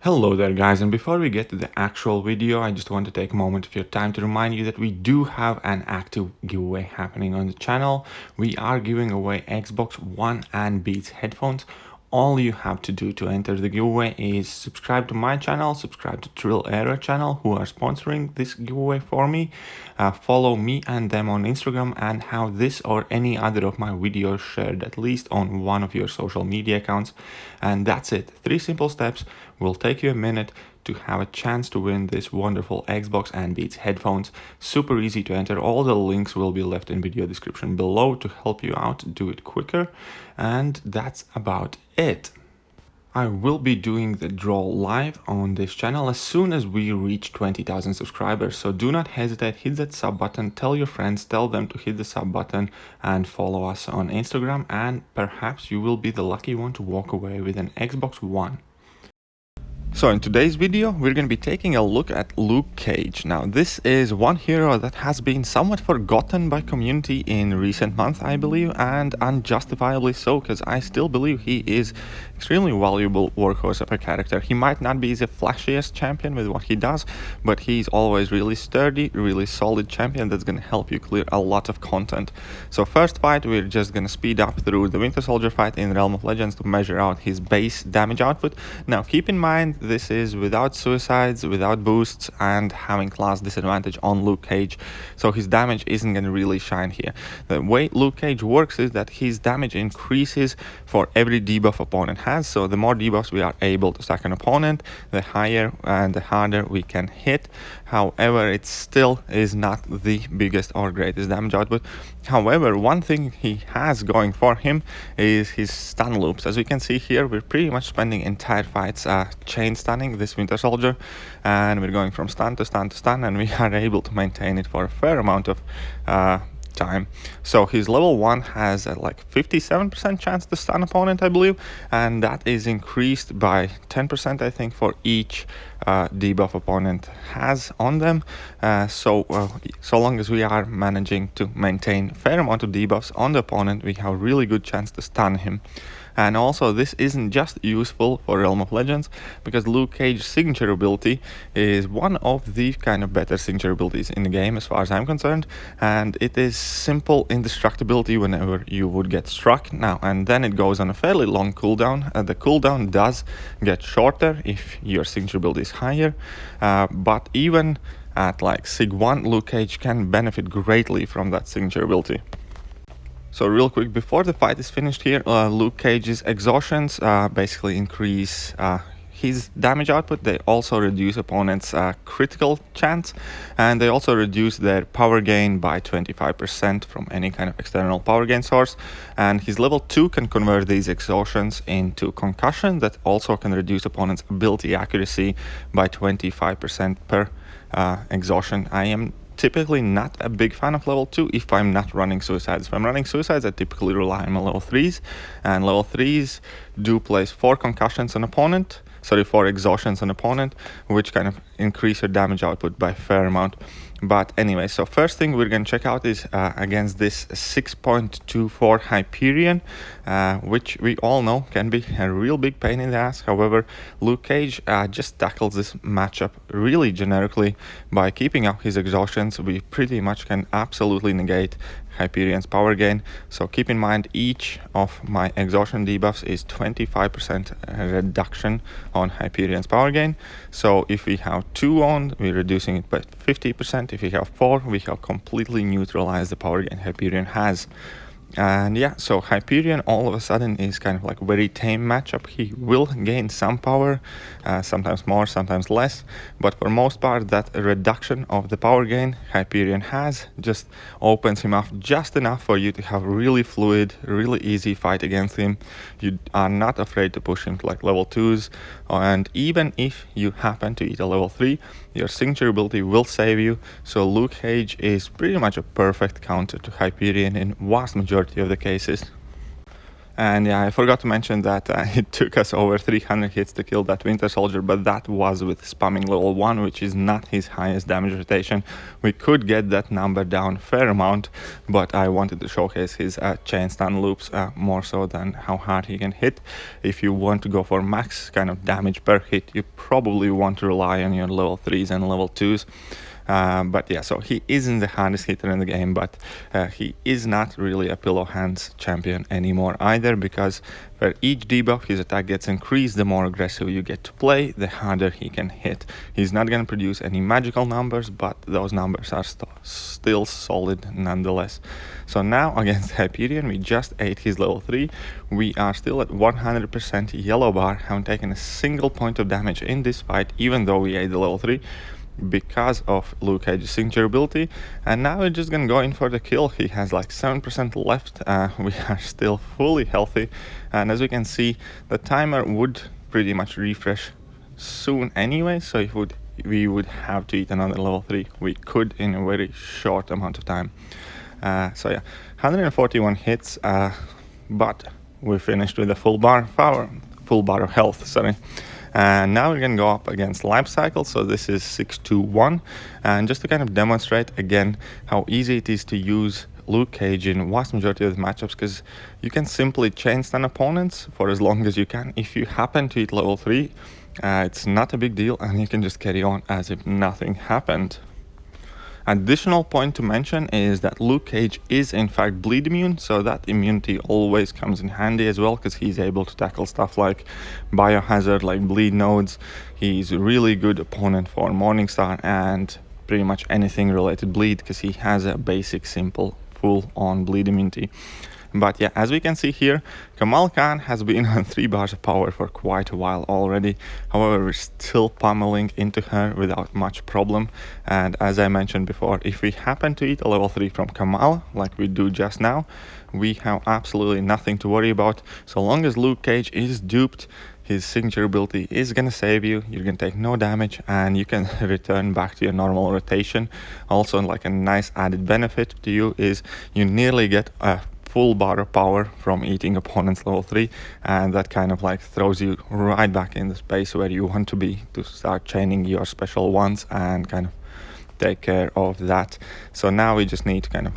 Hello there guys, and before we get to the actual video, I just want to take a moment of your time to remind you that we do have an active giveaway happening on the channel. We are giving away Xbox One and Beats headphones. All you have to do to enter the giveaway is subscribe to my channel, subscribe to Trill Era channel, who are sponsoring this giveaway for me, follow me and them on Instagram, and have this or any other of my videos shared at least on one of your social media accounts. And that's it. 3 simple steps will take you a minute to have a chance to win this wonderful Xbox and Beats headphones. Super easy to enter. All the links will be left in video description below to help you out do it quicker. And that's about it. I will be doing the draw live on this channel as soon as we reach 20,000 subscribers, so do not hesitate, hit that sub button, tell your friends, tell them to hit the sub button and follow us on Instagram, and perhaps you will be the lucky one to walk away with an Xbox One. So in today's video, we're going to be taking a look at Luke Cage. Now, this is one hero that has been somewhat forgotten by community in recent months, I believe, and unjustifiably so, because I still believe he is extremely valuable workhorse of a character. He might not be the flashiest champion with what he does, but he's always really sturdy, really solid champion that's going to help you clear a lot of content. So first fight, we're just going to speed up through the Winter Soldier fight in Realm of Legends to measure out his base damage output. Now, keep in mind, this is without suicides, without boosts, and having class disadvantage on Luke Cage, so his damage isn't going to really shine here. The way Luke Cage works is that his damage increases for every debuff opponent has, so the more debuffs we are able to stack an opponent, the higher and the harder we can hit. However, it still is not the biggest or greatest damage output. However, one thing he has going for him is his stun loops. As we can see here, we're pretty much spending entire fights chain stunning this Winter Soldier, and we're going from stun to stun to stun, and we are able to maintain it for a fair amount of time. So his level 1 has like 57% chance to stun opponent, I believe, and that is increased by 10%, I think, for each debuff opponent has on them. So long as we are managing to maintain a fair amount of debuffs on the opponent, we have a really good chance to stun him. And also, this isn't just useful for Realm of Legends, because Luke Cage's signature ability is one of the kind of better signature abilities in the game as far as I'm concerned, and it is simple indestructibility whenever you would get struck. Now, and then it goes on a fairly long cooldown. The cooldown does get shorter if your signature ability is higher, but even at like Sig 1, Luke Cage can benefit greatly from that signature ability. So real quick, before the fight is finished here, Luke Cage's exhaustions basically increase his damage output. They also reduce opponents' critical chance, and they also reduce their power gain by 25% from any kind of external power gain source. And his level 2 can convert these exhaustions into concussion that also can reduce opponents' ability accuracy by 25% per exhaustion. I am typically not a big fan of level 2 if I'm not running suicides. If I'm running suicides, I typically rely on my level 3s, and level 3s do place 4 concussions on opponent, 4 exhaustions on opponent, which kind of increase your damage output by a fair amount. But anyway, so first thing we're going to check out is against this 6.24 Hyperion, which we all know can be a real big pain in the ass. However, Luke Cage just tackles this matchup really generically. By keeping up his exhaustions, we pretty much can absolutely negate Hyperion's power gain. So keep in mind, each of my exhaustion debuffs is 25% reduction on Hyperion's power gain. So if we have 2 on, we're reducing it by 50%. If we have 4, we have completely neutralized the power gain Hyperion has. And yeah, so Hyperion all of a sudden is kind of like a very tame matchup. He will gain some power, sometimes more, sometimes less, but for most part that reduction of the power gain Hyperion has just opens him up just enough for you to have really fluid, really easy fight against him. You are not afraid to push him to like level 2s, and even if you happen to eat a level 3, your signature ability will save you. So Luke Cage is pretty much a perfect counter to Hyperion in vast majority of the cases. And yeah, I forgot to mention that it took us over 300 hits to kill that Winter Soldier, but that was with spamming level 1, which is not his highest damage rotation. We could get that number down a fair amount, but I wanted to showcase his chain stun loops more so than how hard he can hit. If you want to go for max kind of damage per hit, you probably want to rely on your level 3s and level 2s. But yeah, so he isn't the hardest hitter in the game, but he is not really a pillow hands champion anymore either, because for each debuff his attack gets increased, the more aggressive you get to play, the harder he can hit. He's not going to produce any magical numbers, but those numbers are still solid nonetheless. So now against Hyperion, we just ate his level 3. We are still at 100% yellow bar, haven't taken a single point of damage in this fight, even though we ate the level 3. Because of Luke Cage's signature ability, and now we're just gonna go in for the kill. He has like 7% left. We are still fully healthy, and as we can see, the timer would pretty much refresh soon anyway, so if we would have to eat another level 3. We could in a very short amount of time. So yeah, 141 hits, but we finished with a full bar of health, sorry. And now we're going to go up against Life Cycle, so this is 621, and just to kind of demonstrate again how easy it is to use Luke Cage in vast majority of the matchups, because you can simply chain stun opponents for as long as you can. If you happen to hit level 3, it's not a big deal, and you can just carry on as if nothing happened. Additional point to mention is that Luke Cage is in fact bleed immune, so that immunity always comes in handy as well, because he's able to tackle stuff like biohazard, like bleed nodes. He's a really good opponent for Morningstar and pretty much anything related bleed, because he has a basic simple full on bleed immunity. But yeah, as we can see here, Kamal Khan has been on 3 bars of power for quite a while already. However, we're still pummeling into her without much problem. And as I mentioned before, if we happen to eat a level 3 from Kamal, like we do just now, we have absolutely nothing to worry about. So long as Luke Cage is duped, his signature ability is gonna save you, you're gonna take no damage, and you can return back to your normal rotation. Also, like a nice added benefit to you is you nearly get a full bar of power from eating opponent's level 3, and that kind of like throws you right back in the space where you want to be to start chaining your special ones and kind of take care of that. So now we just need to kind of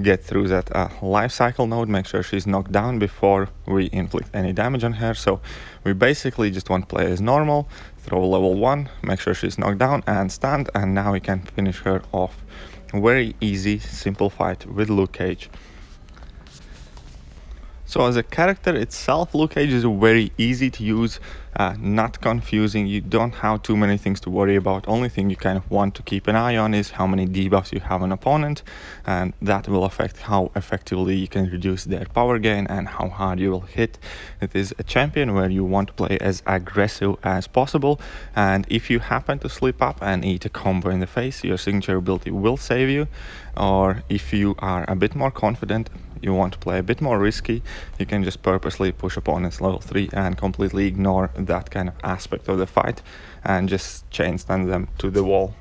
get through that life cycle node, make sure she's knocked down before we inflict any damage on her. So we basically just want to play as normal, throw level 1, make sure she's knocked down and stand, and now we can finish her off. Very easy, simple fight with Luke Cage. So as a character itself, Luke Cage is very easy to use, not confusing. You don't have too many things to worry about. Only thing you kind of want to keep an eye on is how many debuffs you have on opponent, and that will affect how effectively you can reduce their power gain and how hard you will hit. It is a champion where you want to play as aggressive as possible, and if you happen to slip up and eat a combo in the face, your signature ability will save you. Or if you are a bit more confident, you want to play a bit more risky, you can just purposely push opponents level 3 and completely ignore that kind of aspect of the fight and just chain stun them to the wall.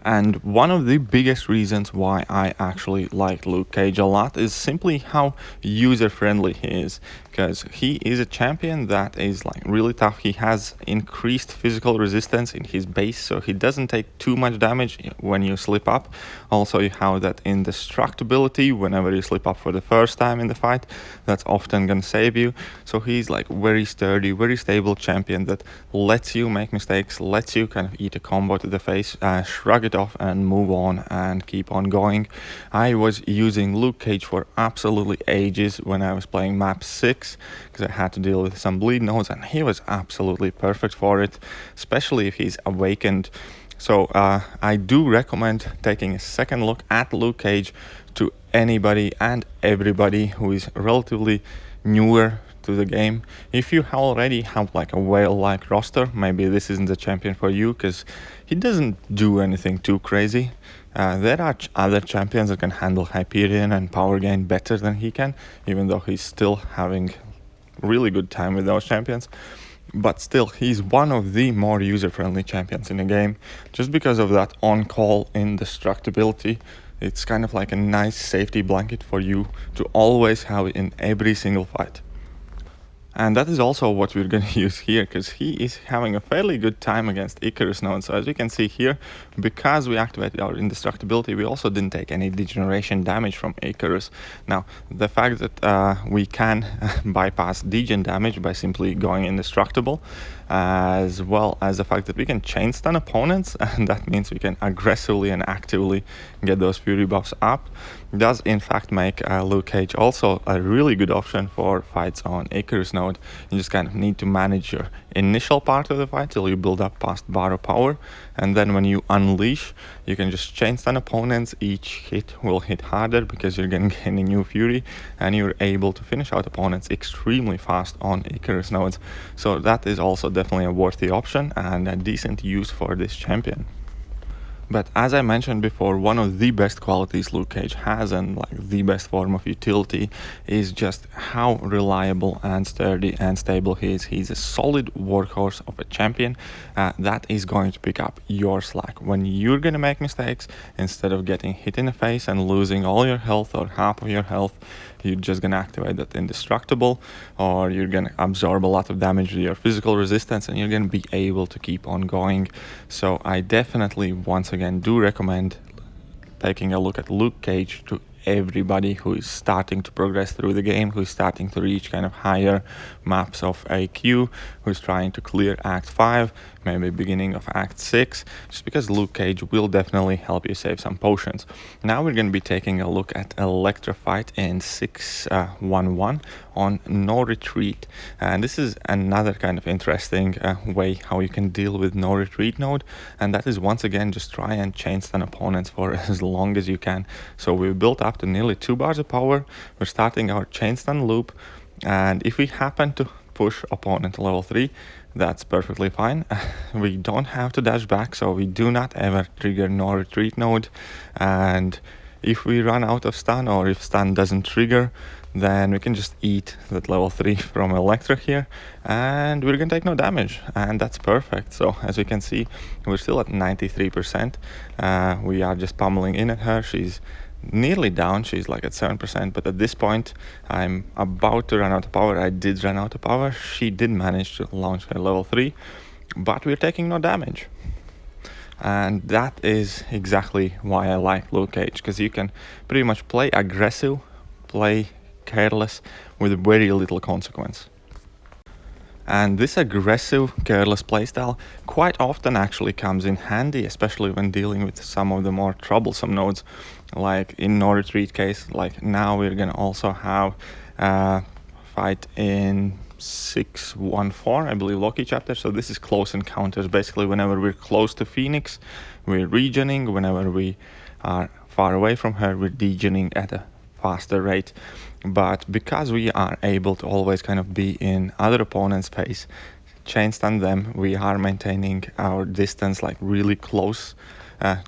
And one of the biggest reasons why I actually like Luke Cage a lot is simply how user-friendly he is, because he is a champion that is like really tough. He has increased physical resistance in his base, so he doesn't take too much damage when you slip up. Also, you have that indestructibility whenever you slip up for the first time in the fight. That's often gonna save you. So he's like very sturdy, very stable champion that lets you make mistakes, lets you kind of eat a combo to the face, shrug it off and move on and keep on going. I was using Luke Cage for absolutely ages when I was playing map 6, because I had to deal with some bleed nodes, and he was absolutely perfect for it, especially if he's awakened. So I do recommend taking a second look at Luke Cage to anybody and everybody who is relatively newer to the game. If you already have like a whale-like roster, maybe this isn't the champion for you, because he doesn't do anything too crazy. There are other champions that can handle Hyperion and power gain better than he can, even though he's still having really good time with those champions. But still, he's one of the more user-friendly champions in the game, just because of that on-call indestructibility. It's kind of like a nice safety blanket for you to always have in every single fight. And that is also what we're going to use here, because he is having a fairly good time against Icarus node. So as you can see here, because we activated our indestructibility, we also didn't take any degeneration damage from Icarus. Now, the fact that we can bypass degen damage by simply going indestructible, as well as the fact that we can chain stun opponents, and that means we can aggressively and actively get those fury buffs up, does in fact make Luke Cage also a really good option for fights on Icarus node. You just kind of need to manage your initial part of the fight till you build up past bar of power, and then when you unleash, you can just chain stun opponents. Each hit will hit harder because you're going to gain a new fury, and you're able to finish out opponents extremely fast on Icarus nodes. So that is also definitely a worthy option and a decent use for this champion. But as I mentioned before, one of the best qualities Luke Cage has, and like the best form of utility, is just how reliable and sturdy and stable he is. He's a solid workhorse of a champion that is going to pick up your slack. When you're going to make mistakes, instead of getting hit in the face and losing all your health or half of your health, you're just going to activate that indestructible, or you're going to absorb a lot of damage with your physical resistance, and you're going to be able to keep on going. So I definitely, once again, do recommend taking a look at Luke Cage to everybody who is starting to progress through the game, who is starting to reach kind of higher maps of AQ, who's trying to clear Act 5, maybe beginning of Act 6, just because Luke Cage will definitely help you save some potions. Now we're going to be taking a look at Electrified in 6.1.1 on No Retreat, and this is another kind of interesting way how you can deal with No Retreat node, and that is once again just try and chain stun opponents for as long as you can. So we've built up to nearly 2 bars of power. We're starting our chain stun loop, and if we happen to push opponent to level 3, that's perfectly fine. We don't have to dash back, so we do not ever trigger No Retreat node. And if we run out of stun, or if stun doesn't trigger, then we can just eat that level 3 from Electra here, and we're gonna take no damage, and that's perfect. So as you can see, we're still at 93%. We are just pummeling in at her. She's nearly down, she's like at 7%, but at this point I'm about to run out of power. I did run out of power. She did manage to launch her level 3, but we're taking no damage. And that is exactly why I like Luke Cage, because you can pretty much play aggressive, play careless with very little consequence. And this aggressive, careless playstyle quite often actually comes in handy, especially when dealing with some of the more troublesome nodes, like in No Retreat case. Like now we're gonna also have a fight in 6.1.4, I believe, Loki chapter. So this is close encounters. Basically, whenever we're close to Phoenix, we're regening. Whenever we are far away from her, we're degening at a faster rate. But because we are able to always kind of be in other opponents' face, chain stun them, we are maintaining our distance like really close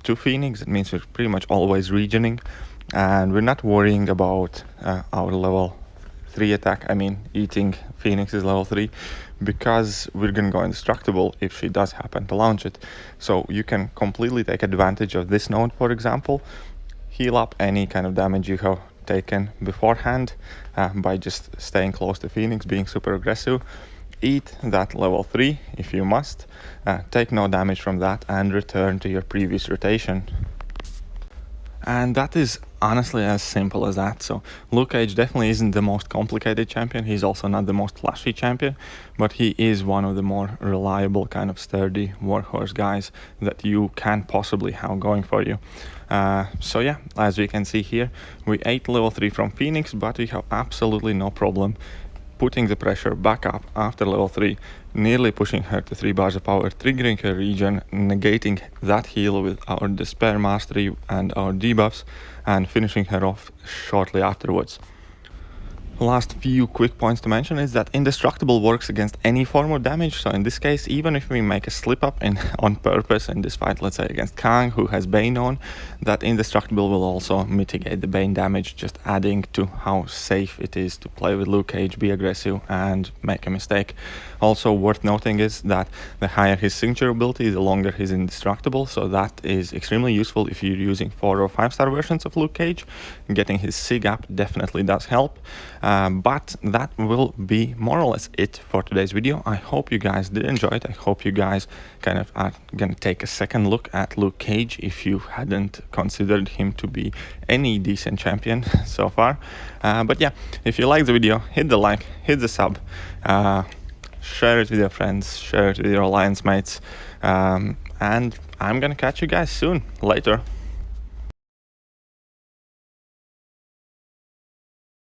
to Phoenix. It means we're pretty much always regening, and we're not worrying about our level 3 attack, I mean eating Phoenix's level 3, because we're gonna go indestructible if she does happen to launch it. So you can completely take advantage of this node, for example, heal up any kind of damage you have taken beforehand by just staying close to Phoenix, being super aggressive, eat that level 3 if you must, take no damage from that, and return to your previous rotation. And that is honestly as simple as that. So Luke Cage definitely isn't the most complicated champion. He's also not the most flashy champion, but he is one of the more reliable, kind of sturdy workhorse guys that you can possibly have going for you. So yeah, as we can see here, we ate level 3 from Phoenix, but we have absolutely no problem putting the pressure back up after level 3, nearly pushing her to 3 bars of power, triggering her regen, negating that heal with our Despair Mastery and our debuffs, and finishing her off shortly afterwards. Last few quick points to mention is that indestructible works against any form of damage. So in this case, even if we make a slip up on purpose in this fight, let's say against Kang, who has Bane on, that indestructible will also mitigate the Bane damage, just adding to how safe it is to play with Luke Cage, be aggressive and make a mistake. Also worth noting is that the higher his signature ability, the longer he's indestructible, so that is extremely useful if you're using 4 or 5 star versions of Luke Cage. Getting his SIG up definitely does help. But that will be more or less it for today's video. I hope you guys did enjoy it. I hope you guys kind of are gonna take a second look at Luke Cage if you hadn't considered him to be any decent champion so far. But yeah, if you like the video, hit the like, hit the sub, share it with your friends, share it with your alliance mates, and I'm gonna catch you guys soon. Later.